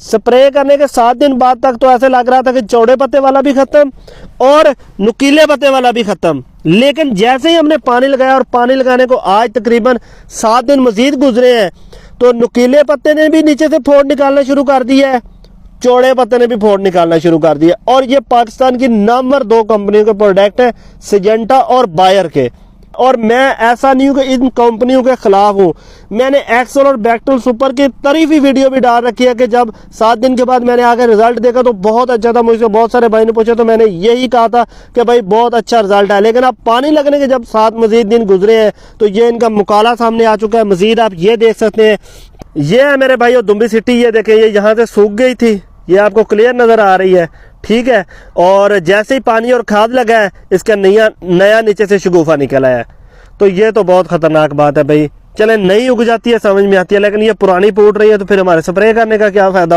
Spray करने के 7 दिन बाद तक तो ऐसे लग रहा था कि चौड़े पत्ते वाला भी खत्म और नुकीले पत्ते वाला भी खत्म। लेकिन जैसे ही हमने पानी लगाया, और पानी लगाने को आज तकरीबन 7 दिन मजीद गुजरे हैं, तो नुकीले पत्ते ने भी नीचे से फोड़ निकालना शुरू कर दिया है, चौड़े पत्ते ने भी फोड़ निकालना शुरू कर दिया। और ये पाकिस्तान की नंबर 2 कंपनियों के प्रोडक्ट है, सिजेंटा और बायर के। और मैं ऐसा नहीं हूं कि इन कंपनियों के खिलाफ हूं, मैंने एक्सेल और बैक्टल सुपर की तारीफी वीडियो भी डाल रखी है कि जब 7 दिन के बाद मैंने आगे रिजल्ट देखा तो बहुत अच्छा था। मुझसे बहुत सारे भाई ने पूछा तो मैंने यही कहा था कि भाई बहुत अच्छा रिजल्ट है। लेकिन अब पानी लगने के जब 7 मजीद दिन गुजरे हैं तो ये इनका मुकाला सामने आ चुका है। मजीद आप ये देख सकते हैं, ये है मेरे भाई दुम्बी सिटी, ये देखें, ये यहाँ से सूख गई थी, ये आपको क्लियर नजर आ रही है, ठीक है। और जैसे ही पानी और खाद लगा है, इसका नया नीचे से शगुफा निकल आया है। तो ये तो बहुत खतरनाक बात है भाई। चले नई उग जाती है समझ में आती है, लेकिन ये पुरानी फूट रही है तो फिर हमारे स्प्रे करने का क्या फायदा।